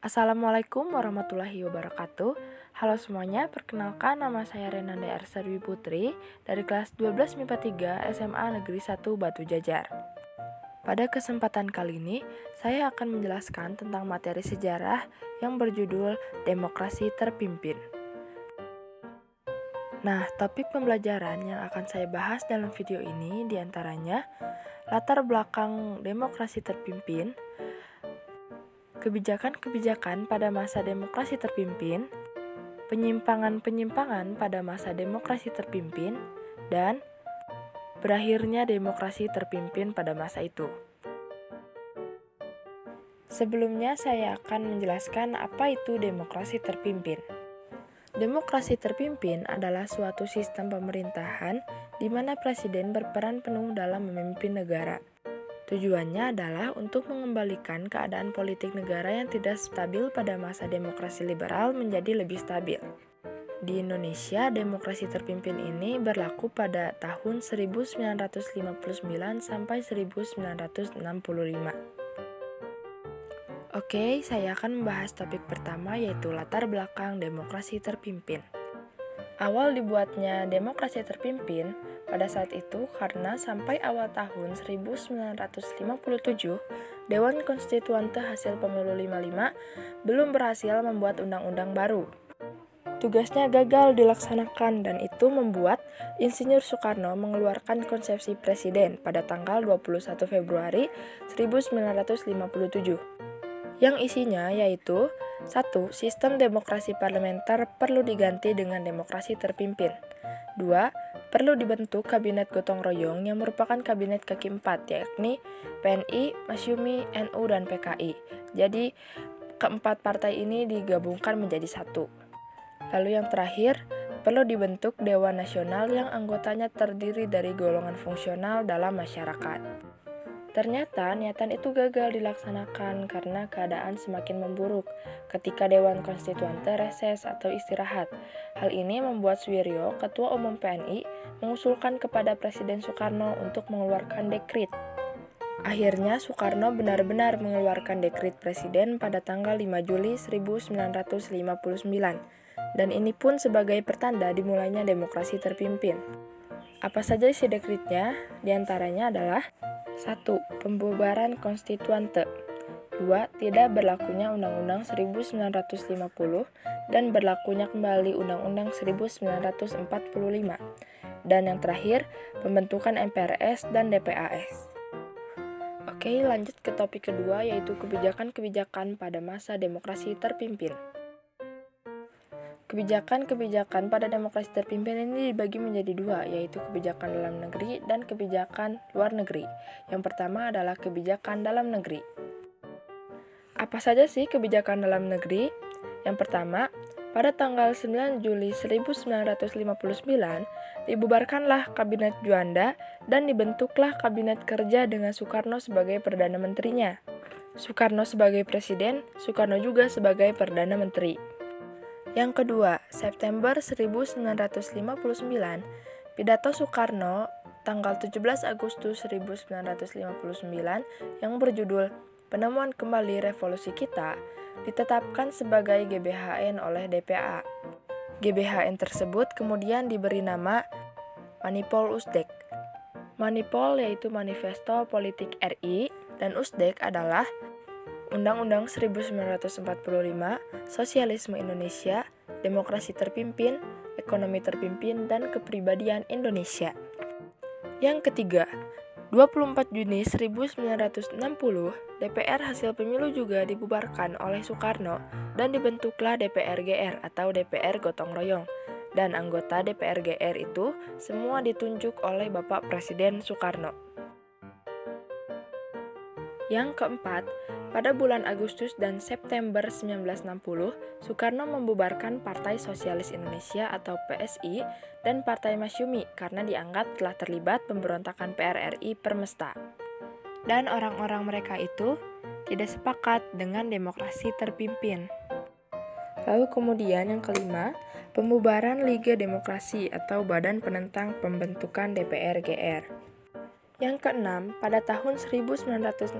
Assalamualaikum warahmatullahi wabarakatuh. Halo semuanya, perkenalkan nama saya Renanda Arsa Dwi Putri dari kelas 12 MIPA 3 SMA Negeri 1 Batu Jajar. Pada kesempatan kali ini, saya akan menjelaskan tentang materi sejarah yang berjudul Demokrasi Terpimpin. Nah, topik pembelajaran yang akan saya bahas dalam video ini diantaranya latar belakang demokrasi terpimpin, kebijakan-kebijakan pada masa demokrasi terpimpin, penyimpangan-penyimpangan pada masa demokrasi terpimpin, dan berakhirnya demokrasi terpimpin pada masa itu. Sebelumnya saya akan menjelaskan apa itu demokrasi terpimpin. Demokrasi terpimpin adalah suatu sistem pemerintahan di mana presiden berperan penuh dalam memimpin negara. Tujuannya adalah untuk mengembalikan keadaan politik negara yang tidak stabil pada masa demokrasi liberal menjadi lebih stabil. Di Indonesia, demokrasi terpimpin ini berlaku pada tahun 1959 sampai 1965. Oke, saya akan membahas topik pertama yaitu latar belakang demokrasi terpimpin. Awal dibuatnya demokrasi terpimpin pada saat itu karena sampai awal tahun 1957, Dewan Konstituante hasil pemilu 55 belum berhasil membuat undang-undang baru. Tugasnya gagal dilaksanakan dan itu membuat Insinyur Soekarno mengeluarkan konsepsi presiden pada tanggal 21 Februari 1957. Yang isinya yaitu 1. Sistem demokrasi parlementer perlu diganti dengan demokrasi terpimpin. 2. Perlu dibentuk kabinet gotong royong yang merupakan kabinet kaki 4, yakni PNI, Masyumi, NU, dan PKI. Jadi, keempat partai ini digabungkan menjadi satu. Lalu yang terakhir, perlu dibentuk Dewan Nasional yang anggotanya terdiri dari golongan fungsional dalam masyarakat. Ternyata niatan itu gagal dilaksanakan karena keadaan semakin memburuk ketika Dewan Konstituante reses atau istirahat. Hal ini membuat Suwiryo, Ketua Umum PNI, mengusulkan kepada Presiden Soekarno untuk mengeluarkan dekrit. Akhirnya Soekarno benar-benar mengeluarkan dekrit presiden pada tanggal 5 Juli 1959. Dan ini pun sebagai pertanda dimulainya demokrasi terpimpin. Apa saja isi dekritnya? Di antaranya adalah 1. Pembubaran konstituante. 2. Tidak berlakunya Undang-Undang 1950 dan berlakunya kembali Undang-Undang 1945. Dan yang terakhir, pembentukan MPRS dan DPAS. Oke, lanjut ke topik kedua yaitu kebijakan-kebijakan pada masa demokrasi terpimpin. Kebijakan-kebijakan pada demokrasi terpimpin ini dibagi menjadi dua, yaitu kebijakan dalam negeri dan kebijakan luar negeri. Yang pertama adalah kebijakan dalam negeri. Apa saja sih kebijakan dalam negeri? Yang pertama, pada tanggal 9 Juli 1959, dibubarkanlah Kabinet Juanda dan dibentuklah Kabinet Kerja dengan Soekarno sebagai Perdana Menterinya. Soekarno sebagai Presiden, Soekarno juga sebagai Perdana Menteri. Yang kedua, September 1959, pidato Soekarno tanggal 17 Agustus 1959 yang berjudul Penemuan Kembali Revolusi Kita ditetapkan sebagai GBHN oleh DPA. GBHN tersebut kemudian diberi nama Manipol Usdek. Manipol yaitu Manifesto Politik RI dan Usdek adalah Undang-Undang 1945, Sosialisme Indonesia, Demokrasi Terpimpin, Ekonomi Terpimpin, dan Kepribadian Indonesia. Yang ketiga, 24 Juni 1960, DPR hasil pemilu juga dibubarkan oleh Soekarno dan dibentuklah DPR GR atau DPR Gotong Royong. Dan anggota DPR GR itu semua ditunjuk oleh Bapak Presiden Soekarno. Yang keempat, pada bulan Agustus dan September 1960, Soekarno membubarkan Partai Sosialis Indonesia atau PSI dan Partai Masyumi karena dianggap telah terlibat pemberontakan PRRI Permesta. Dan orang-orang mereka itu tidak sepakat dengan demokrasi terpimpin. Lalu kemudian yang kelima, pembubaran Liga Demokrasi atau Badan Penentang Pembentukan DPR GR. Yang keenam, pada tahun 1962,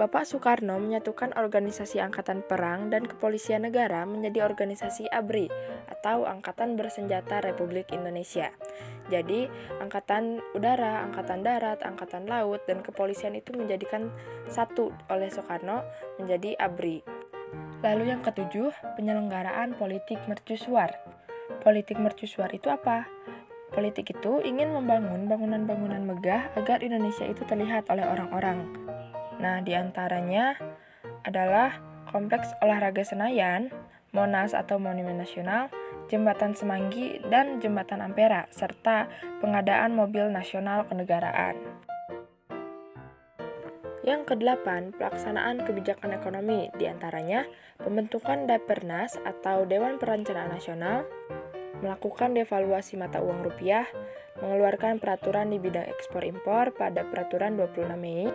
Bapak Soekarno menyatukan organisasi Angkatan Perang dan Kepolisian Negara menjadi organisasi ABRI atau Angkatan Bersenjata Republik Indonesia. Jadi, Angkatan Udara, Angkatan Darat, Angkatan Laut, dan Kepolisian itu menjadikan satu oleh Soekarno menjadi ABRI. Lalu yang ketujuh, penyelenggaraan politik mercusuar. Politik mercusuar itu apa? Politik itu ingin membangun bangunan-bangunan megah agar Indonesia itu terlihat oleh orang-orang. Nah, diantaranya adalah Kompleks Olahraga Senayan, Monas atau Monumen Nasional, Jembatan Semanggi, dan Jembatan Ampera, serta pengadaan mobil nasional kenegaraan. Yang kedelapan, pelaksanaan kebijakan ekonomi, diantaranya pembentukan Dapernas atau Dewan Perencanaan Nasional, melakukan devaluasi mata uang rupiah, mengeluarkan peraturan di bidang ekspor-impor pada peraturan 26 Mei.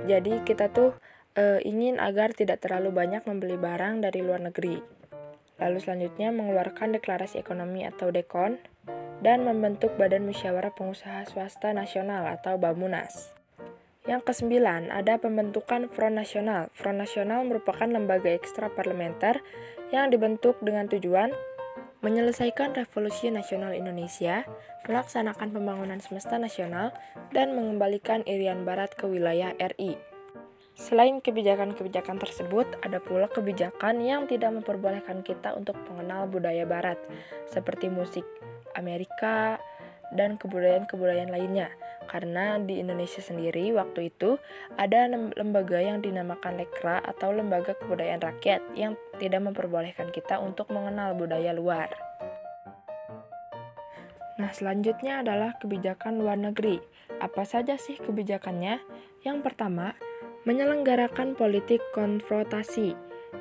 Jadi kita tuh ingin agar tidak terlalu banyak membeli barang dari luar negeri. Lalu selanjutnya mengeluarkan deklarasi ekonomi atau DEKON dan membentuk Badan Musyawarah Pengusaha Swasta Nasional atau BAMUNAS. Yang kesembilan, ada pembentukan Front Nasional. Front Nasional merupakan lembaga ekstra parlementer yang dibentuk dengan tujuan menyelesaikan revolusi nasional Indonesia, melaksanakan pembangunan semesta nasional, dan mengembalikan Irian Barat ke wilayah RI. Selain kebijakan-kebijakan tersebut, ada pula kebijakan yang tidak memperbolehkan kita untuk mengenal budaya Barat, seperti musik Amerika dan kebudayaan-kebudayaan lainnya. Karena di Indonesia sendiri waktu itu ada lembaga yang dinamakan Lekra atau Lembaga Kebudayaan Rakyat yang tidak memperbolehkan kita untuk mengenal budaya luar. Nah, selanjutnya adalah kebijakan luar negeri. Apa saja sih kebijakannya? Yang pertama, menyelenggarakan politik konfrontasi.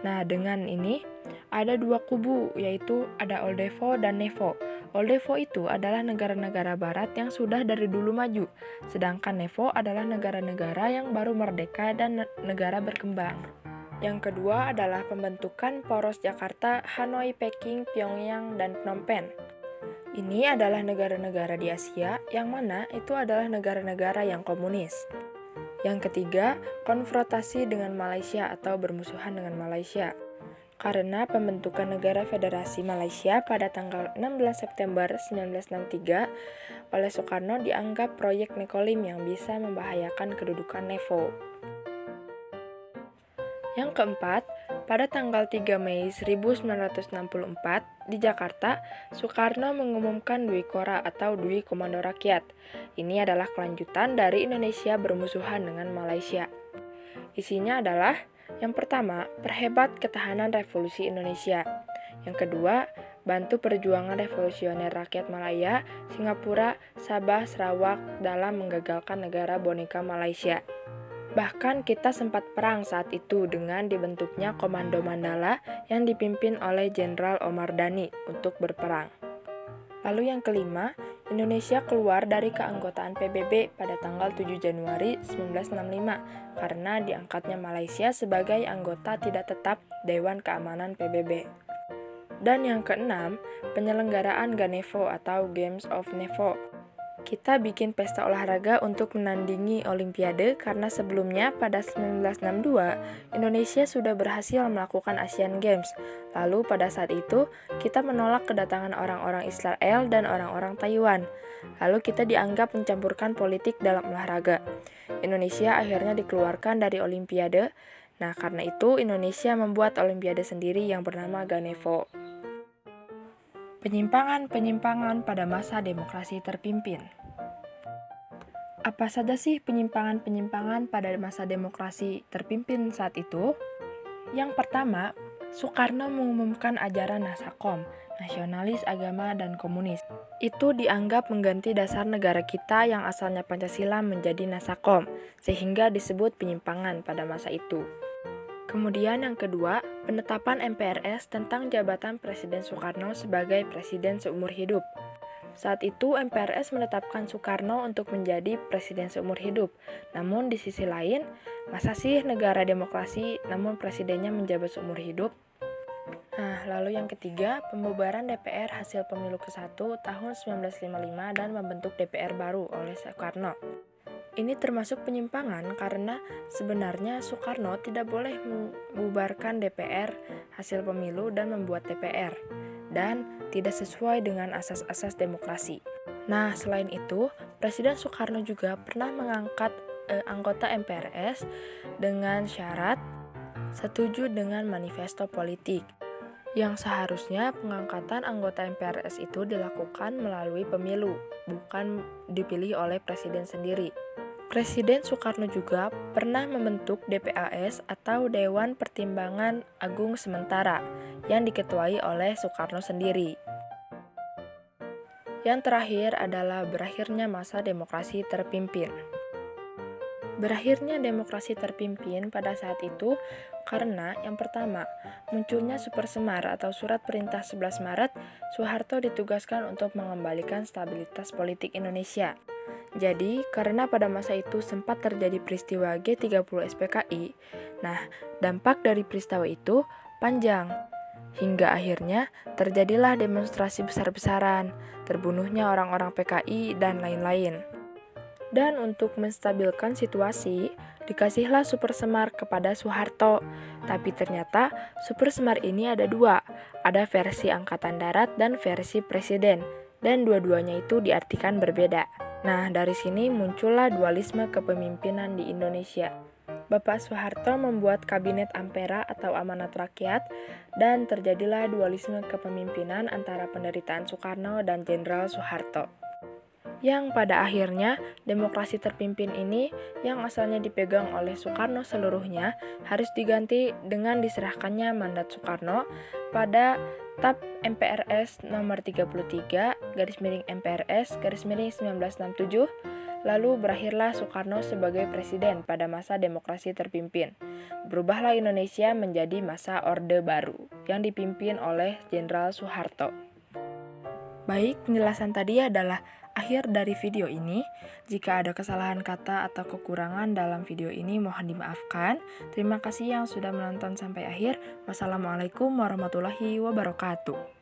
Nah, dengan ini ada dua kubu, yaitu ada Oldevo dan Nevo. Oldevo itu adalah negara-negara barat yang sudah dari dulu maju, sedangkan Nevo adalah negara-negara yang baru merdeka dan negara berkembang. Yang kedua adalah pembentukan poros Jakarta, Hanoi, Peking, Pyongyang, dan Phnom Penh. Ini adalah negara-negara di Asia, yang mana itu adalah negara-negara yang komunis. Yang ketiga, konfrontasi dengan Malaysia atau bermusuhan dengan Malaysia. Karena pembentukan Negara Federasi Malaysia pada tanggal 16 September 1963 oleh Soekarno dianggap proyek Nekolim yang bisa membahayakan kedudukan Nevo. Yang keempat, pada tanggal 3 Mei 1964 di Jakarta, Soekarno mengumumkan Dwi Kora atau Dwi Komando Rakyat. Ini adalah kelanjutan dari Indonesia bermusuhan dengan Malaysia. Isinya adalah yang pertama, perhebat ketahanan revolusi Indonesia. Yang kedua, bantu perjuangan revolusioner rakyat Malaya, Singapura, Sabah, Sarawak dalam menggagalkan negara boneka Malaysia. Bahkan kita sempat perang saat itu dengan dibentuknya Komando Mandala yang dipimpin oleh Jenderal Omar Dhani untuk berperang. Lalu yang kelima, Indonesia keluar dari keanggotaan PBB pada tanggal 7 Januari 1965 karena diangkatnya Malaysia sebagai anggota tidak tetap Dewan Keamanan PBB. Dan yang keenam, penyelenggaraan Ganevo atau Games of Nevo. Kita bikin pesta olahraga untuk menandingi Olimpiade karena sebelumnya pada 1962 Indonesia sudah berhasil melakukan Asian Games. Lalu pada saat itu kita menolak kedatangan orang-orang Israel dan orang-orang Taiwan. Lalu kita dianggap mencampurkan politik dalam olahraga. Indonesia akhirnya dikeluarkan dari Olimpiade. Nah, karena itu Indonesia membuat Olimpiade sendiri yang bernama Ganevo. Penyimpangan-penyimpangan pada masa demokrasi terpimpin. Apa saja sih penyimpangan-penyimpangan pada masa demokrasi terpimpin saat itu? Yang pertama, Soekarno mengumumkan ajaran Nasakom, nasionalis agama dan komunis. Itu dianggap mengganti dasar negara kita yang asalnya Pancasila menjadi Nasakom, sehingga disebut penyimpangan pada masa itu. Kemudian yang kedua, penetapan MPRS tentang jabatan Presiden Soekarno sebagai Presiden seumur hidup. Saat itu MPRS menetapkan Soekarno untuk menjadi Presiden seumur hidup. Namun di sisi lain, masa sih negara demokrasi namun presidennya menjabat seumur hidup? Nah, lalu yang ketiga, pembubaran DPR hasil pemilu ke-1 tahun 1955 dan membentuk DPR baru oleh Soekarno. Ini termasuk penyimpangan karena sebenarnya Soekarno tidak boleh membubarkan DPR hasil pemilu dan membuat TPR, dan tidak sesuai dengan asas-asas demokrasi. Nah, selain itu, Presiden Soekarno juga pernah mengangkat anggota MPRS dengan syarat setuju dengan manifesto politik, yang seharusnya pengangkatan anggota MPRS itu dilakukan melalui pemilu, bukan dipilih oleh presiden sendiri. Presiden Soekarno juga pernah membentuk DPAS atau Dewan Pertimbangan Agung Sementara yang diketuai oleh Soekarno sendiri. Yang terakhir adalah berakhirnya masa demokrasi terpimpin. Berakhirnya demokrasi terpimpin pada saat itu karena yang pertama, munculnya Supersemar atau Surat Perintah 11 Maret, Soeharto ditugaskan untuk mengembalikan stabilitas politik Indonesia. Jadi, karena pada masa itu sempat terjadi peristiwa G30 SPKI, nah dampak dari peristiwa itu panjang. Hingga akhirnya terjadilah demonstrasi besar-besaran, terbunuhnya orang-orang PKI, dan lain-lain. Dan untuk menstabilkan situasi, dikasihlah Supersemar kepada Soeharto. Tapi ternyata Supersemar ini ada dua, ada versi Angkatan Darat dan versi Presiden, dan dua-duanya itu diartikan berbeda. Nah, dari sini muncullah dualisme kepemimpinan di Indonesia. Bapak Soeharto membuat Kabinet Ampera atau Amanat Rakyat, dan terjadilah dualisme kepemimpinan antara penderitaan Soekarno dan Jenderal Soeharto. Yang pada akhirnya demokrasi terpimpin ini yang asalnya dipegang oleh Soekarno seluruhnya harus diganti dengan diserahkannya mandat Soekarno pada TAP MPRS nomor 33/MPRS/1967, lalu berakhirlah Soekarno sebagai presiden pada masa demokrasi terpimpin. Berubahlah Indonesia menjadi masa Orde Baru yang dipimpin oleh Jenderal Soeharto. Baik, penjelasan tadi adalah akhir dari video ini. Jika ada kesalahan kata atau kekurangan dalam video ini mohon dimaafkan. Terima kasih yang sudah menonton sampai akhir. Wassalamualaikum warahmatullahi wabarakatuh.